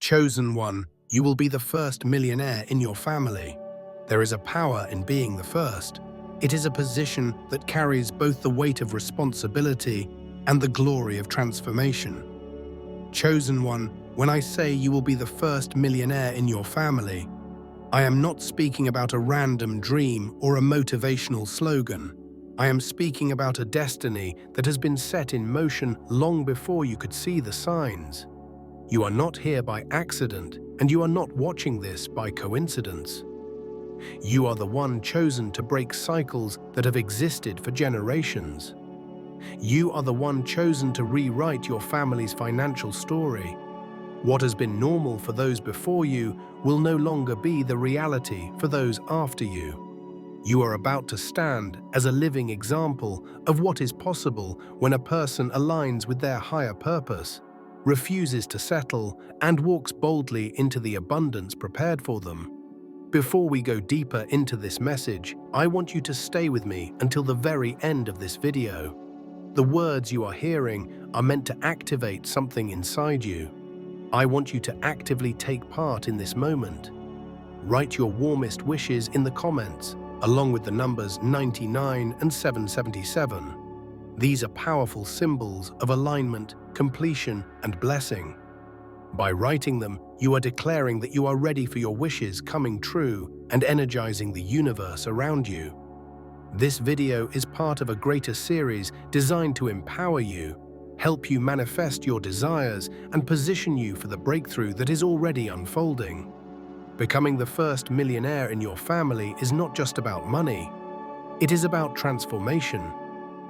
Chosen one, you will be the first millionaire in your family. There is a power in being the first. It is a position that carries both the weight of responsibility and the glory of transformation. Chosen one, when I say you will be the first millionaire in your family, I am not speaking about a random dream or a motivational slogan. I am speaking about a destiny that has been set in motion long before you could see the signs. You are not here by accident, and you are not watching this by coincidence. You are the one chosen to break cycles that have existed for generations. You are the one chosen to rewrite your family's financial story. What has been normal for those before you will no longer be the reality for those after you. You are about to stand as a living example of what is possible when a person aligns with their higher purpose, refuses to settle, and walks boldly into the abundance prepared for them. Before we go deeper into this message, I want you to stay with me until the very end of this video. The words you are hearing are meant to activate something inside you. I want you to actively take part in this moment. Write your warmest wishes in the comments, along with the numbers 99 and 777. These are powerful symbols of alignment, completion, and blessing. By writing them, you are declaring that you are ready for your wishes coming true and energizing the universe around you. This video is part of a greater series designed to empower you, help you manifest your desires, and position you for the breakthrough that is already unfolding. Becoming the first millionaire in your family is not just about money. It is about transformation.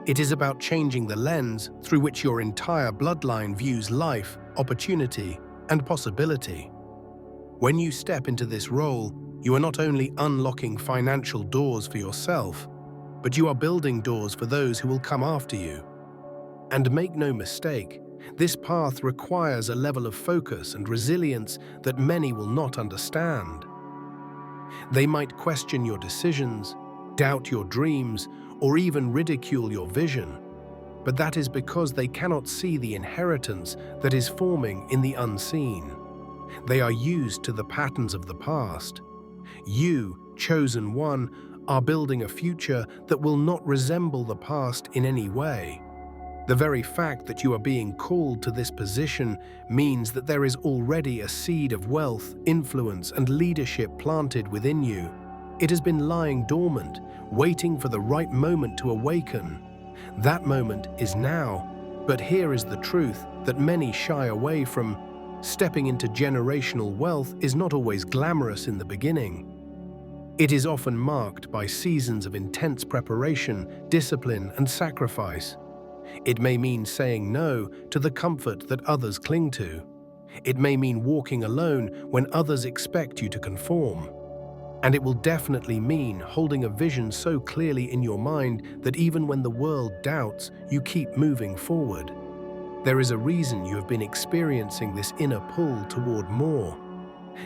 It is about changing the lens through which your entire bloodline views life, opportunity, and possibility. When you step into this role, you are not only unlocking financial doors for yourself, but you are building doors for those who will come after you. And make no mistake, this path requires a level of focus and resilience that many will not understand. They might question your decisions, doubt your dreams, or even ridicule your vision. But that is because they cannot see the inheritance that is forming in the unseen. They are used to the patterns of the past. You, chosen one, are building a future that will not resemble the past in any way. The very fact that you are being called to this position means that there is already a seed of wealth, influence, and leadership planted within you. It has been lying dormant, waiting for the right moment to awaken. That moment is now, but here is the truth that many shy away from. Stepping into generational wealth is not always glamorous in the beginning. It is often marked by seasons of intense preparation, discipline, and sacrifice. It may mean saying no to the comfort that others cling to. It may mean walking alone when others expect you to conform. And it will definitely mean holding a vision so clearly in your mind that even when the world doubts, you keep moving forward. There is a reason you have been experiencing this inner pull toward more.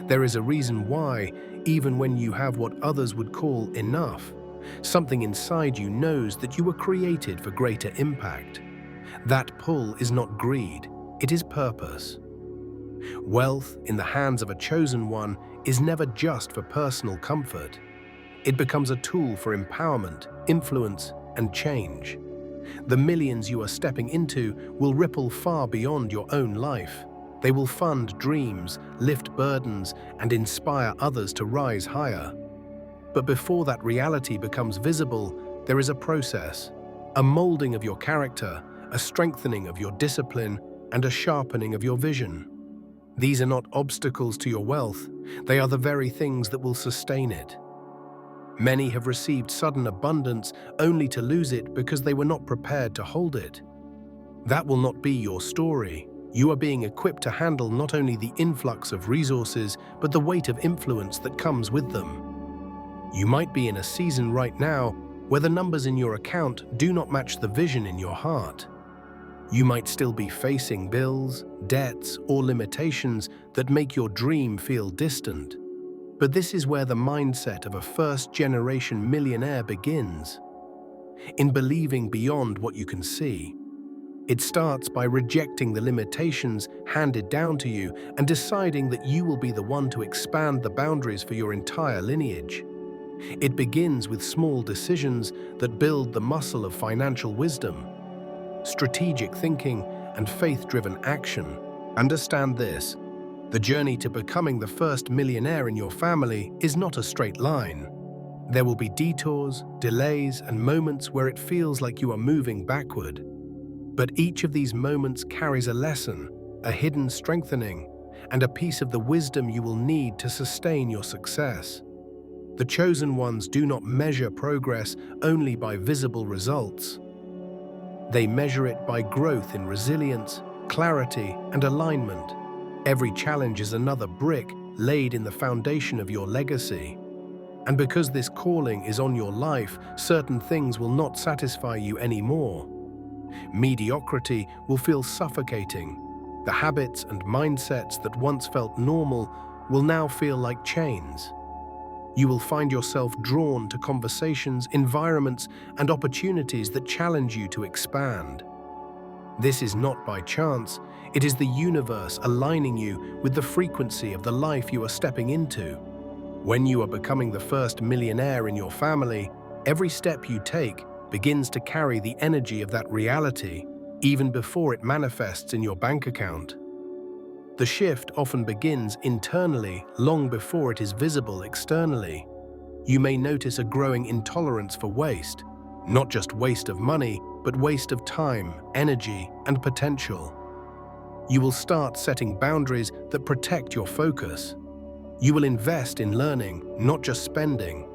There is a reason why, even when you have what others would call enough, something inside you knows that you were created for greater impact. That pull is not greed, it is purpose. Wealth in the hands of a chosen one is never just for personal comfort. It becomes a tool for empowerment, influence, and change. The millions you are stepping into will ripple far beyond your own life. They will fund dreams, lift burdens, and inspire others to rise higher. But before that reality becomes visible, there is a process, a molding of your character, a strengthening of your discipline, and a sharpening of your vision. These are not obstacles to your wealth, they are the very things that will sustain it. Many have received sudden abundance only to lose it because they were not prepared to hold it. That will not be your story. You are being equipped to handle not only the influx of resources, but the weight of influence that comes with them. You might be in a season right now where the numbers in your account do not match the vision in your heart. You might still be facing bills, debts, or limitations that make your dream feel distant. But this is where the mindset of a first-generation millionaire begins. In believing beyond what you can see. It starts by rejecting the limitations handed down to you and deciding that you will be the one to expand the boundaries for your entire lineage. It begins with small decisions that build the muscle of financial wisdom, strategic thinking, and faith-driven action. Understand this: the journey to becoming the first millionaire in your family is not a straight line. There will be detours, delays, and moments where it feels like you are moving backward. But each of these moments carries a lesson, a hidden strengthening, and a piece of the wisdom you will need to sustain your success. The chosen ones do not measure progress only by visible results. They measure it by growth in resilience, clarity, and alignment. Every challenge is another brick laid in the foundation of your legacy. And because this calling is on your life, certain things will not satisfy you anymore. Mediocrity will feel suffocating. The habits and mindsets that once felt normal will now feel like chains. You will find yourself drawn to conversations, environments, and opportunities that challenge you to expand. This is not by chance. It is the universe aligning you with the frequency of the life you are stepping into. When you are becoming the first millionaire in your family, every step you take begins to carry the energy of that reality, even before it manifests in your bank account. The shift often begins internally, long before it is visible externally. You may notice a growing intolerance for waste, not just waste of money, but waste of time, energy, and potential. You will start setting boundaries that protect your focus. You will invest in learning, not just spending.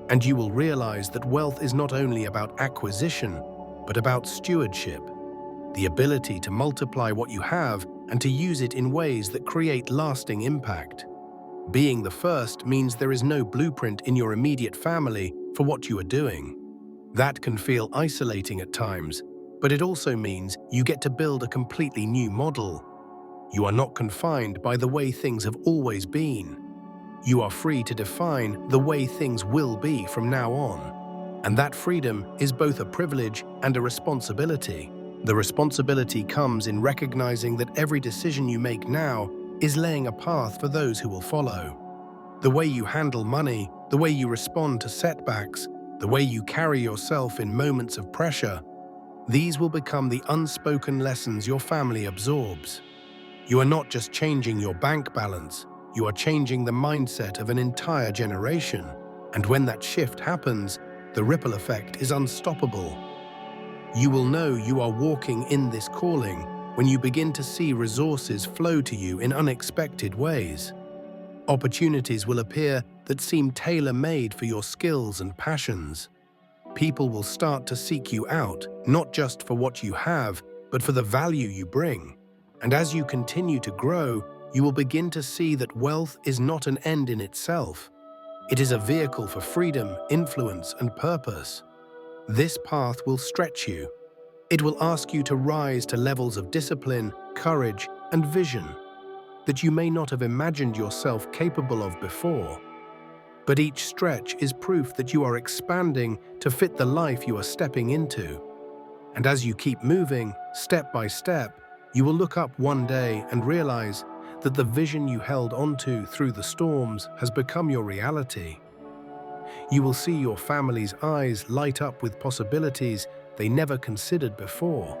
And you will realize that wealth is not only about acquisition, but about stewardship, the ability to multiply what you have and to use it in ways that create lasting impact. Being the first means there is no blueprint in your immediate family for what you are doing. That can feel isolating at times, but it also means you get to build a completely new model. You are not confined by the way things have always been. You are free to define the way things will be from now on. And that freedom is both a privilege and a responsibility. The responsibility comes in recognizing that every decision you make now is laying a path for those who will follow. The way you handle money, the way you respond to setbacks, the way you carry yourself in moments of pressure, these will become the unspoken lessons your family absorbs. You are not just changing your bank balance, you are changing the mindset of an entire generation. And when that shift happens, the ripple effect is unstoppable. You will know you are walking in this calling when you begin to see resources flow to you in unexpected ways. Opportunities will appear that seem tailor-made for your skills and passions. People will start to seek you out, not just for what you have, but for the value you bring. And as you continue to grow, you will begin to see that wealth is not an end in itself. It is a vehicle for freedom, influence, and purpose. This path will stretch you. It will ask you to rise to levels of discipline, courage, and vision that you may not have imagined yourself capable of before. But each stretch is proof that you are expanding to fit the life you are stepping into. And as you keep moving, step by step, you will look up one day and realize that the vision you held onto through the storms has become your reality. You will see your family's eyes light up with possibilities they never considered before.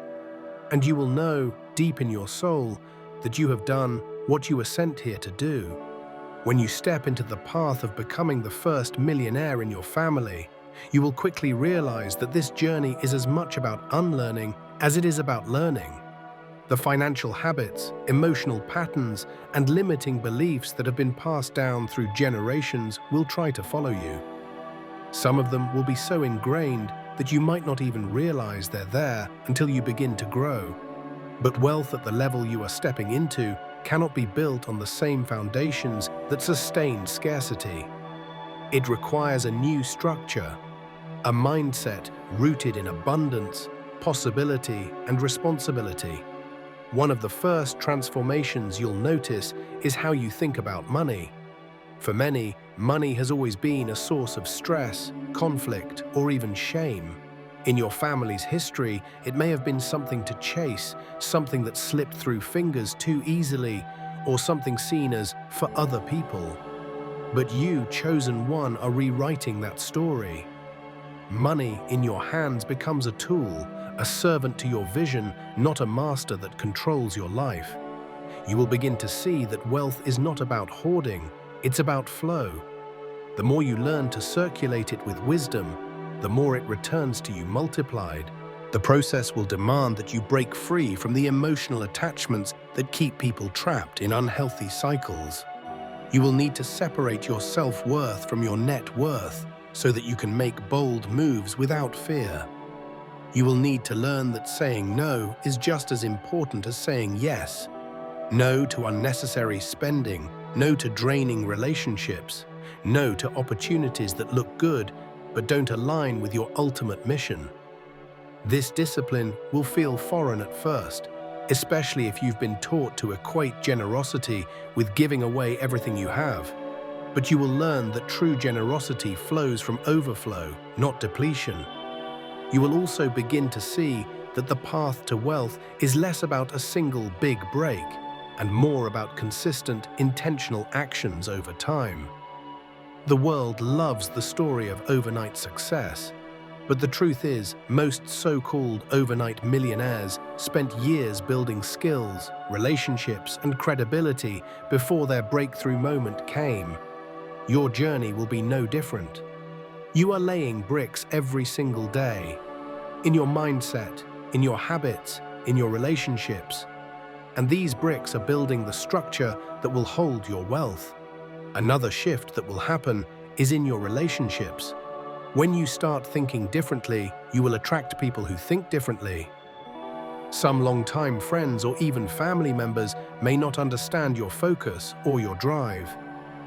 And you will know, deep in your soul, that you have done what you were sent here to do. When you step into the path of becoming the first millionaire in your family, you will quickly realize that this journey is as much about unlearning as it is about learning. The financial habits, emotional patterns, and limiting beliefs that have been passed down through generations will try to follow you. Some of them will be so ingrained that you might not even realize they're there until you begin to grow. But wealth at the level you are stepping into cannot be built on the same foundations that sustain scarcity. It requires a new structure, a mindset rooted in abundance, possibility, and responsibility. One of the first transformations you'll notice is how you think about money. For many, money has always been a source of stress, conflict, or even shame. In your family's history, it may have been something to chase, something that slipped through fingers too easily, or something seen as for other people. But you, chosen one, are rewriting that story. Money in your hands becomes a tool, a servant to your vision, not a master that controls your life. You will begin to see that wealth is not about hoarding, it's about flow. The more you learn to circulate it with wisdom, the more it returns to you multiplied. The process will demand that you break free from the emotional attachments that keep people trapped in unhealthy cycles. You will need to separate your self-worth from your net worth so that you can make bold moves without fear. You will need to learn that saying no is just as important as saying yes. No to unnecessary spending, no to draining relationships, no to opportunities that look good but don't align with your ultimate mission. This discipline will feel foreign at first, especially if you've been taught to equate generosity with giving away everything you have. But you will learn that true generosity flows from overflow, not depletion. You will also begin to see that the path to wealth is less about a single big break and more about consistent, intentional actions over time. The world loves the story of overnight success, but the truth is, most so-called overnight millionaires spent years building skills, relationships, and credibility before their breakthrough moment came. Your journey will be no different. You are laying bricks every single day, in your mindset, in your habits, in your relationships. And these bricks are building the structure that will hold your wealth. Another shift that will happen is in your relationships. When you start thinking differently, you will attract people who think differently. Some long-time friends or even family members may not understand your focus or your drive.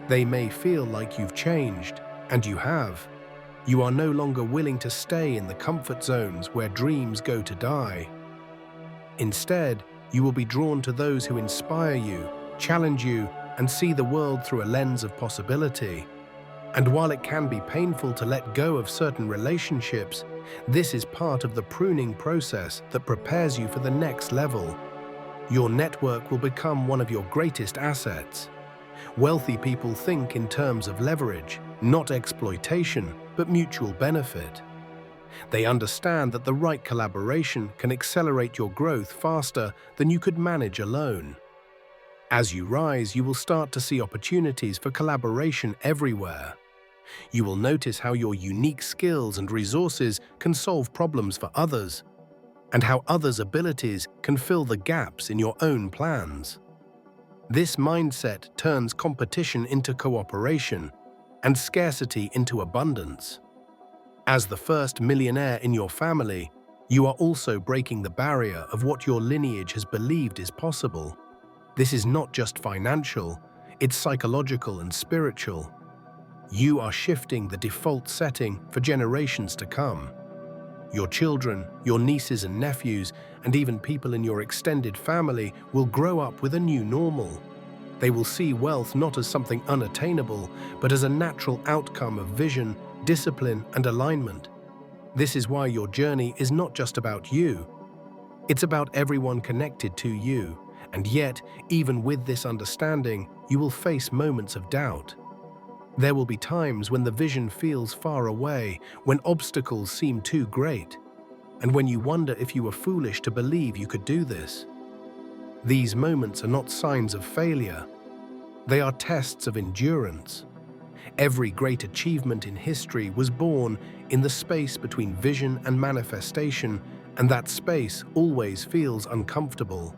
They may feel like you've changed, and you have. You are no longer willing to stay in the comfort zones where dreams go to die. Instead, you will be drawn to those who inspire you, challenge you, and see the world through a lens of possibility. And while it can be painful to let go of certain relationships, this is part of the pruning process that prepares you for the next level. Your network will become one of your greatest assets. Wealthy people think in terms of leverage, not exploitation, but mutual benefit. They understand that the right collaboration can accelerate your growth faster than you could manage alone. As you rise, you will start to see opportunities for collaboration everywhere. You will notice how your unique skills and resources can solve problems for others, and how others' abilities can fill the gaps in your own plans. This mindset turns competition into cooperation and scarcity into abundance. As the first millionaire in your family, you are also breaking the barrier of what your lineage has believed is possible. This is not just financial, it's psychological and spiritual. You are shifting the default setting for generations to come. Your children, your nieces and nephews, and even people in your extended family will grow up with a new normal. They will see wealth not as something unattainable, but as a natural outcome of vision, discipline, and alignment. This is why your journey is not just about you. It's about everyone connected to you. And yet, even with this understanding, you will face moments of doubt. There will be times when the vision feels far away, when obstacles seem too great, and when you wonder if you were foolish to believe you could do this. These moments are not signs of failure. They are tests of endurance. Every great achievement in history was born in the space between vision and manifestation, and that space always feels uncomfortable.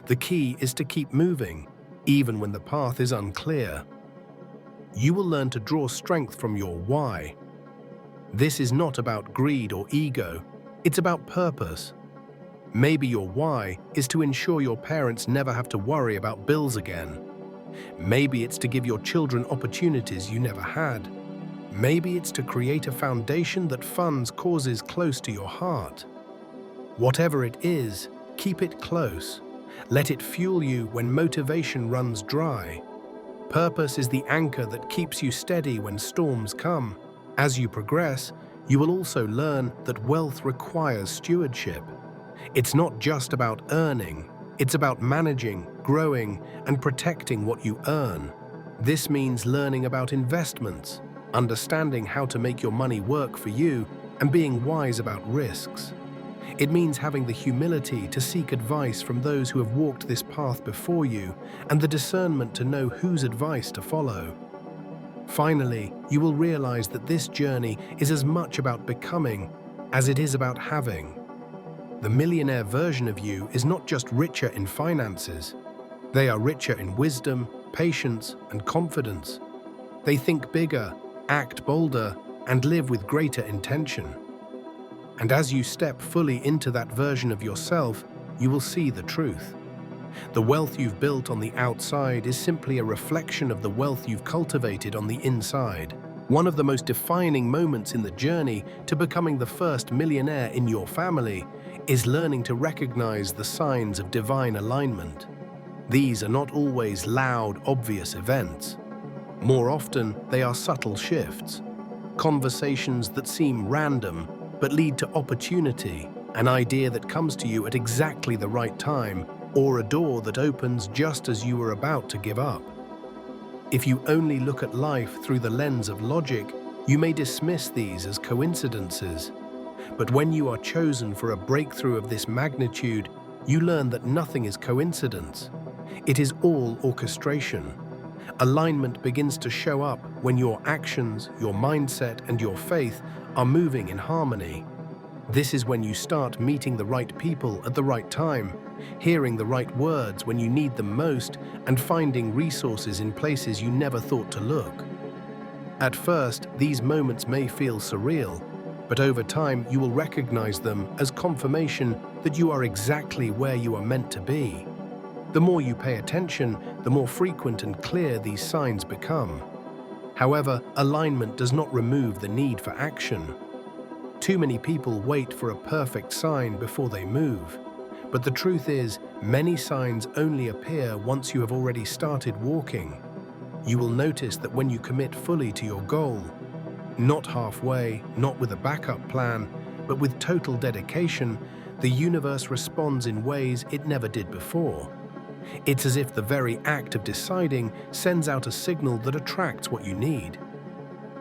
The key is to keep moving, even when the path is unclear. You will learn to draw strength from your why. This is not about greed or ego, it's about purpose. Maybe your why is to ensure your parents never have to worry about bills again. Maybe it's to give your children opportunities you never had. Maybe it's to create a foundation that funds causes close to your heart. Whatever it is, keep it close. Let it fuel you when motivation runs dry. Purpose is the anchor that keeps you steady when storms come. As you progress, You will also learn that wealth requires stewardship. It's not just about earning, it's about managing, growing, and protecting what you earn. This means learning about investments, understanding how to make your money work for you, and being wise about risks. It means having the humility to seek advice from those who have walked this path before you, and the discernment to know whose advice to follow. Finally, you will realize that this journey is as much about becoming as it is about having. The millionaire version of you is not just richer in finances. They are richer in wisdom, patience, and confidence. They think bigger, act bolder, and live with greater intention. And as you step fully into that version of yourself, you will see the truth. The wealth you've built on the outside is simply a reflection of the wealth you've cultivated on the inside. One of the most defining moments in the journey to becoming the first millionaire in your family is learning to recognize the signs of divine alignment. These are not always loud, obvious events. More often, they are subtle shifts. Conversations that seem random but lead to opportunity, an idea that comes to you at exactly the right time, or a door that opens just as you were about to give up. If you only look at life through the lens of logic, you may dismiss these as coincidences. But when you are chosen for a breakthrough of this magnitude, you learn that nothing is coincidence. It is all orchestration. Alignment begins to show up when your actions, your mindset, and your faith are moving in harmony. This is when you start meeting the right people at the right time, hearing the right words when you need them most, and finding resources in places you never thought to look. At first, these moments may feel surreal, but over time you will recognize them as confirmation that you are exactly where you are meant to be. The more you pay attention, the more frequent and clear these signs become. However, alignment does not remove the need for action. Too many people wait for a perfect sign before they move. But the truth is, many signs only appear once you have already started walking. You will notice that when you commit fully to your goal, not halfway, not with a backup plan, but with total dedication, the universe responds in ways it never did before. It's as if the very act of deciding sends out a signal that attracts what you need.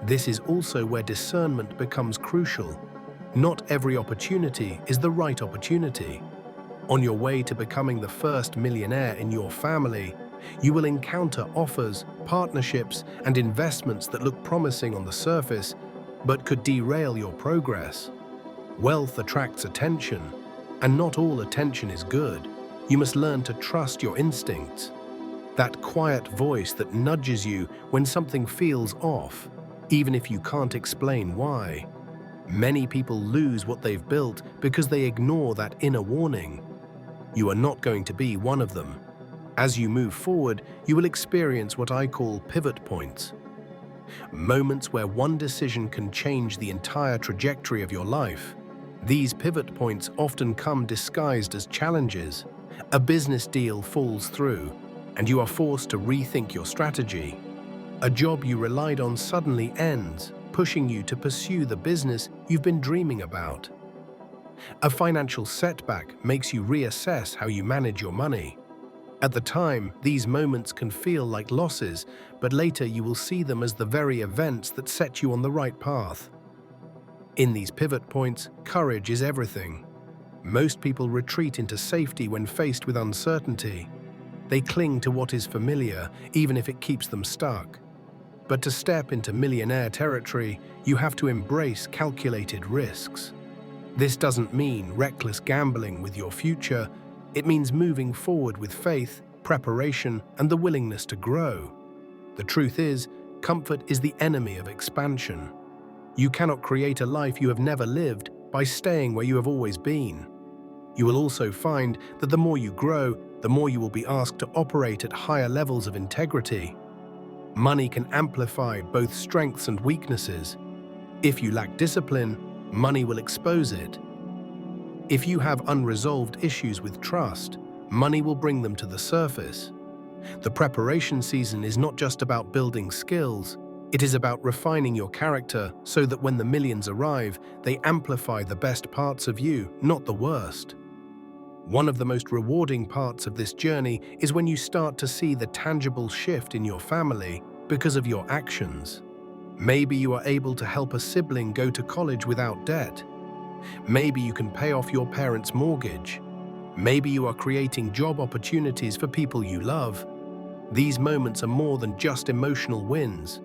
This is also where discernment becomes crucial. Not every opportunity is the right opportunity. On your way to becoming the first millionaire in your family, you will encounter offers, partnerships, and investments that look promising on the surface, but could derail your progress. Wealth attracts attention, and not all attention is good. You must learn to trust your instincts. That quiet voice that nudges you when something feels off, even if you can't explain why. Many people lose what they've built because they ignore that inner warning. You are not going to be one of them. As you move forward, you will experience what I call pivot points. Moments where one decision can change the entire trajectory of your life. These pivot points often come disguised as challenges. A business deal falls through, and you are forced to rethink your strategy. A job you relied on suddenly ends, pushing you to pursue the business you've been dreaming about. A financial setback makes you reassess how you manage your money. At the time, these moments can feel like losses, but later you will see them as the very events that set you on the right path. In these pivot points, courage is everything. Most people retreat into safety when faced with uncertainty. They cling to what is familiar, even if it keeps them stuck. But to step into millionaire territory, you have to embrace calculated risks. This doesn't mean reckless gambling with your future. It means moving forward with faith, preparation, and the willingness to grow. The truth is, comfort is the enemy of expansion. You cannot create a life you have never lived by staying where you have always been. You will also find that the more you grow, the more you will be asked to operate at higher levels of integrity. Money can amplify both strengths and weaknesses. If you lack discipline, money will expose it. If you have unresolved issues with trust, money will bring them to the surface. The preparation season is not just about building skills, It is about refining your character so that when the millions arrive, they amplify the best parts of you, not the worst. One of the most rewarding parts of this journey is when you start to see the tangible shift in your family because of your actions. Maybe you are able to help a sibling go to college without debt. Maybe you can pay off your parents' mortgage. Maybe you are creating job opportunities for people you love. These moments are more than just emotional wins.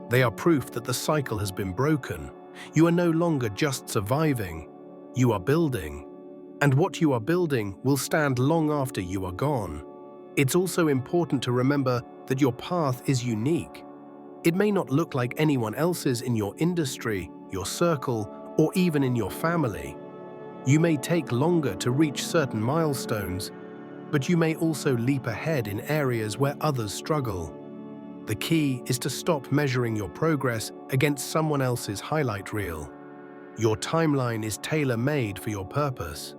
They are proof that the cycle has been broken. You are no longer just surviving. You are building. And what you are building will stand long after you are gone. It's also important to remember that your path is unique. It may not look like anyone else's in your industry, your circle, or even in your family. You may take longer to reach certain milestones, but you may also leap ahead in areas where others struggle. The key is to stop measuring your progress against someone else's highlight reel. Your timeline is tailor-made for your purpose.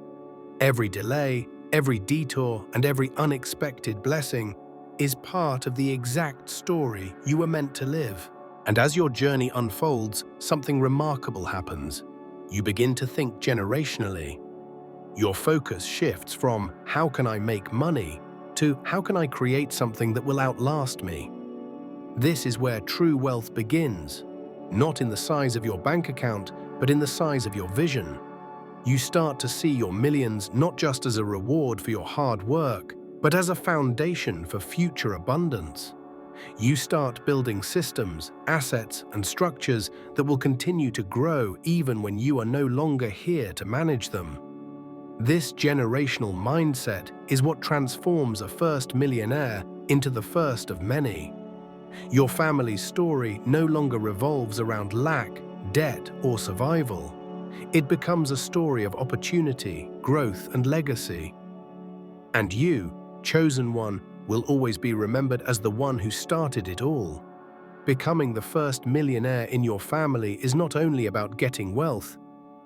Every delay, every detour, and every unexpected blessing is part of the exact story you were meant to live. And as your journey unfolds, something remarkable happens. You begin to think generationally. Your focus shifts from "how can I make money" to "how can I create something that will outlast me?" This is where true wealth begins, not in the size of your bank account, but in the size of your vision. You start to see your millions not just as a reward for your hard work, but as a foundation for future abundance. You start building systems, assets, and structures that will continue to grow even when you are no longer here to manage them. This generational mindset is what transforms a first millionaire into the first of many. Your family's story no longer revolves around lack, debt, or survival. It becomes a story of opportunity, growth, and legacy. And you, chosen one, will always be remembered as the one who started it all. Becoming the first millionaire in your family is not only about getting wealth,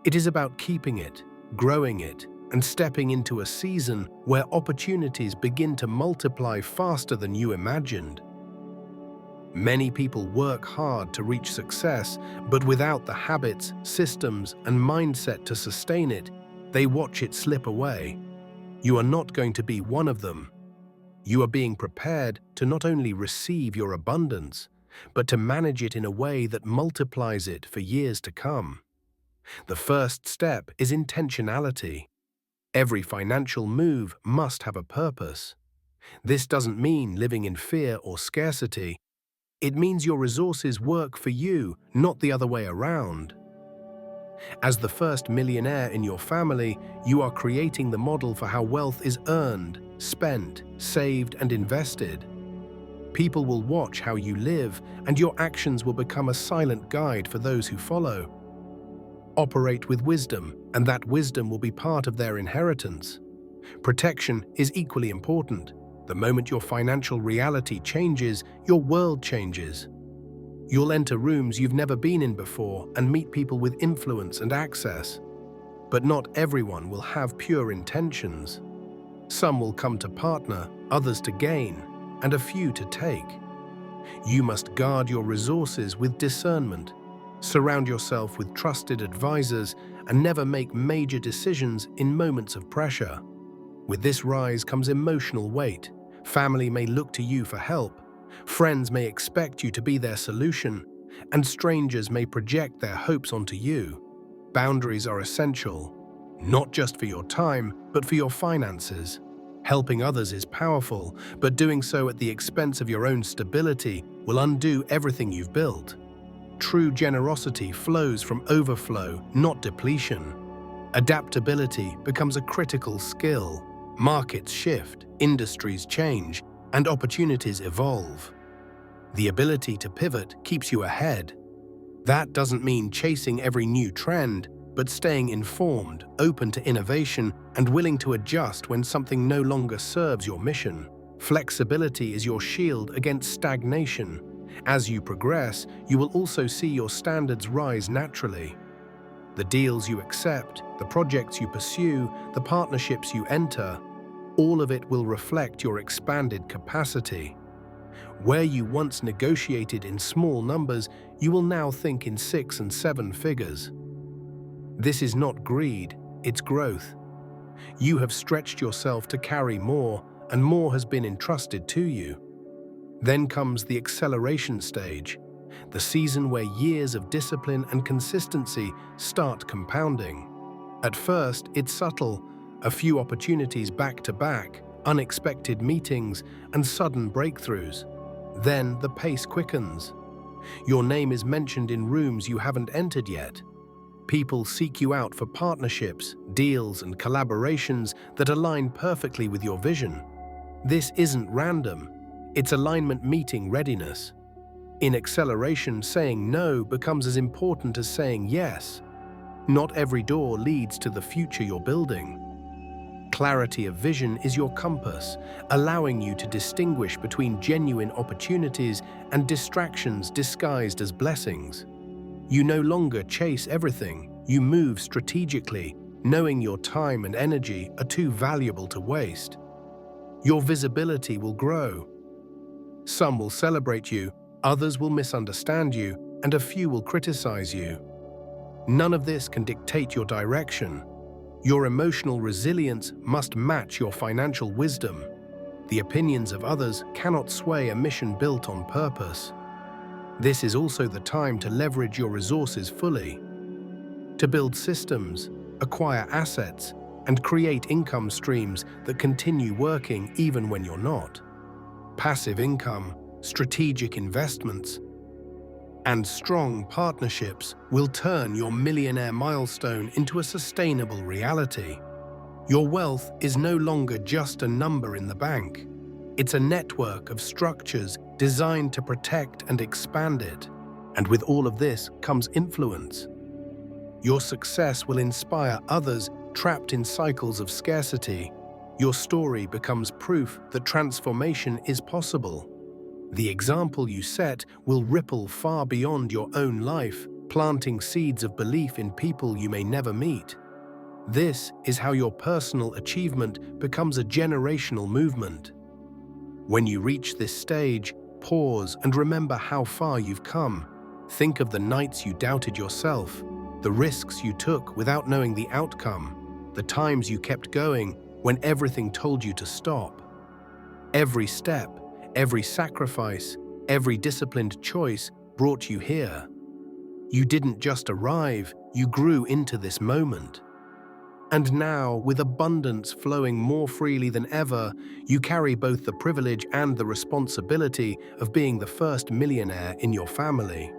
it is about keeping it, growing it, and stepping into a season where opportunities begin to multiply faster than you imagined. Many people work hard to reach success, but without the habits, systems, and mindset to sustain it, they watch it slip away. You are not going to be one of them. You are being prepared to not only receive your abundance, but to manage it in a way that multiplies it for years to come. The first step is intentionality. Every financial move must have a purpose. This doesn't mean living in fear or scarcity. It means your resources work for you, not the other way around. As the first millionaire in your family, you are creating the model for how wealth is earned, spent, saved, and invested. People will watch how you live, and your actions will become a silent guide for those who follow. Operate with wisdom, and that wisdom will be part of their inheritance. Protection is equally important. The moment your financial reality changes, your world changes. You'll enter rooms you've never been in before and meet people with influence and access. But not everyone will have pure intentions. Some will come to partner, others to gain, and a few to take. You must guard your resources with discernment. Surround yourself with trusted advisors and never make major decisions in moments of pressure. With this rise comes emotional weight. Family may look to you for help, friends may expect you to be their solution, and strangers may project their hopes onto you. Boundaries are essential, not just for your time, but for your finances. Helping others is powerful, but doing so at the expense of your own stability will undo everything you've built. True generosity flows from overflow, not depletion. Adaptability becomes a critical skill. Markets shift, industries change, and opportunities evolve. The ability to pivot keeps you ahead. That doesn't mean chasing every new trend, but staying informed, open to innovation, and willing to adjust when something no longer serves your mission. Flexibility is your shield against stagnation. As you progress, you will also see your standards rise naturally. The deals you accept, the projects you pursue, the partnerships you enter, all of it will reflect your expanded capacity. Where you once negotiated in small numbers, you will now think in 6 and 7 figures. This is not greed, it's growth. You have stretched yourself to carry more, and more has been entrusted to you. Then comes the acceleration stage, the season where years of discipline and consistency start compounding. At first, it's subtle, a few opportunities back to back, unexpected meetings, and sudden breakthroughs. Then the pace quickens. Your name is mentioned in rooms you haven't entered yet. People seek you out for partnerships, deals, and collaborations that align perfectly with your vision. This isn't random. It's alignment meeting readiness. In acceleration, saying no becomes as important as saying yes. Not every door leads to the future you're building. Clarity of vision is your compass, allowing you to distinguish between genuine opportunities and distractions disguised as blessings. You no longer chase everything, you move strategically, knowing your time and energy are too valuable to waste. Your visibility will grow. Some will celebrate you, others will misunderstand you, and a few will criticize you. None of this can dictate your direction. Your emotional resilience must match your financial wisdom. The opinions of others cannot sway a mission built on purpose. This is also the time to leverage your resources fully. To build systems, acquire assets, and create income streams that continue working even when you're not. Passive income, strategic investments, and strong partnerships will turn your millionaire milestone into a sustainable reality. Your wealth is no longer just a number in the bank. It's a network of structures designed to protect and expand it. And with all of this comes influence. Your success will inspire others trapped in cycles of scarcity. Your story becomes proof that transformation is possible. The example you set will ripple far beyond your own life, planting seeds of belief in people you may never meet. This is how your personal achievement becomes a generational movement. When you reach this stage, pause and remember how far you've come. Think of the nights you doubted yourself, the risks you took without knowing the outcome, the times you kept going when everything told you to stop. Every step, every sacrifice, every disciplined choice brought you here. You didn't just arrive, you grew into this moment. And now, with abundance flowing more freely than ever, you carry both the privilege and the responsibility of being the first millionaire in your family.